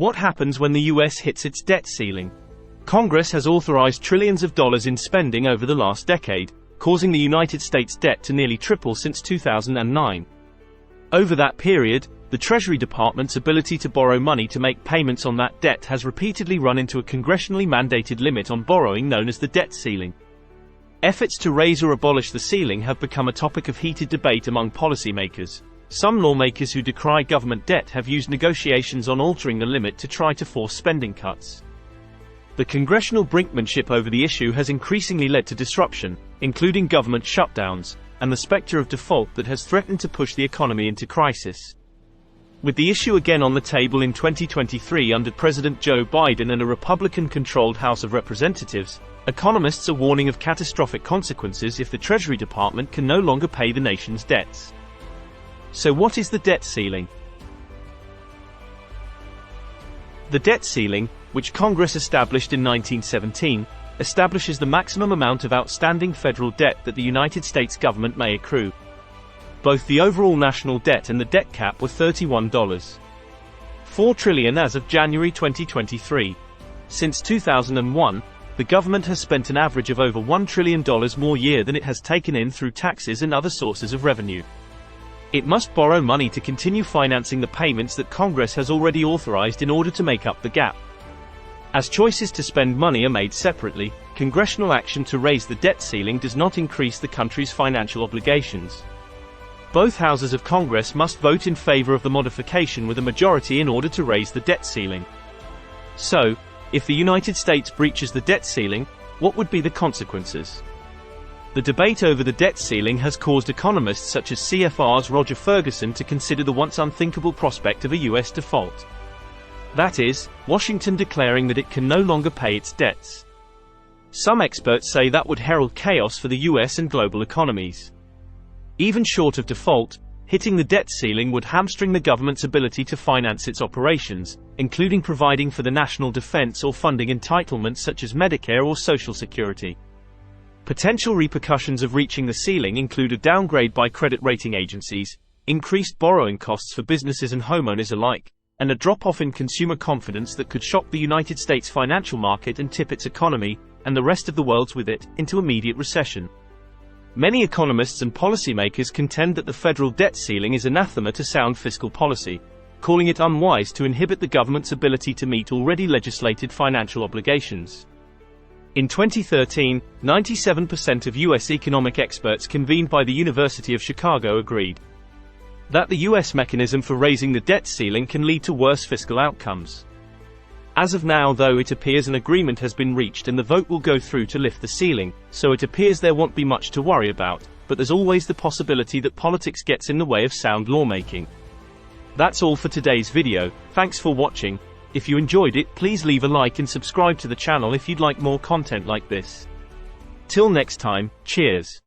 What happens when the US hits its debt ceiling? Congress has authorized trillions of dollars in spending over the last decade, causing the United States debt to nearly triple since 2009. Over that period, the Treasury Department's ability to borrow money to make payments on that debt has repeatedly run into a congressionally mandated limit on borrowing known as the debt ceiling. Efforts to raise or abolish the ceiling have become a topic of heated debate among policymakers. Some lawmakers who decry government debt have used negotiations on altering the limit to try to force spending cuts. The congressional brinkmanship over the issue has increasingly led to disruption, including government shutdowns, and the specter of default that has threatened to push the economy into crisis. With the issue again on the table in 2023 under President Joe Biden and a Republican-controlled House of Representatives, economists are warning of catastrophic consequences if the Treasury Department can no longer pay the nation's debts. So what is the debt ceiling? The debt ceiling, which Congress established in 1917, establishes the maximum amount of outstanding federal debt that the United States government may accrue. Both the overall national debt and the debt cap were $31.4 trillion as of January 2023. Since 2001, the government has spent an average of over $1 trillion more year than it has taken in through taxes and other sources of revenue. It must borrow money to continue financing the payments that Congress has already authorized in order to make up the gap. As choices to spend money are made separately, congressional action to raise the debt ceiling does not increase the country's financial obligations. Both houses of Congress must vote in favor of the modification with a majority in order to raise the debt ceiling. So, if the United States breaches the debt ceiling, what would be the consequences? The debate over the debt ceiling has caused economists such as CFR's Roger Ferguson to consider the once unthinkable prospect of a US default. That is, Washington declaring that it can no longer pay its debts. Some experts say that would herald chaos for the US and global economies. Even short of default, hitting the debt ceiling would hamstring the government's ability to finance its operations, including providing for the national defense or funding entitlements such as Medicare or Social Security. Potential repercussions of reaching the ceiling include a downgrade by credit rating agencies, increased borrowing costs for businesses and homeowners alike, and a drop-off in consumer confidence that could shock the United States financial market and tip its economy, and the rest of the world's with it, into immediate recession. Many economists and policymakers contend that the federal debt ceiling is anathema to sound fiscal policy, calling it unwise to inhibit the government's ability to meet already legislated financial obligations. In 2013, 97% of U.S. economic experts convened by the University of Chicago agreed that the U.S. mechanism for raising the debt ceiling can lead to worse fiscal outcomes. As of now, though, it appears an agreement has been reached and the vote will go through to lift the ceiling, so it appears there won't be much to worry about, but there's always the possibility that politics gets in the way of sound lawmaking. That's all for today's video. Thanks for watching. If you enjoyed it, please leave a like and subscribe to the channel if you'd like more content like this. Till next time, cheers.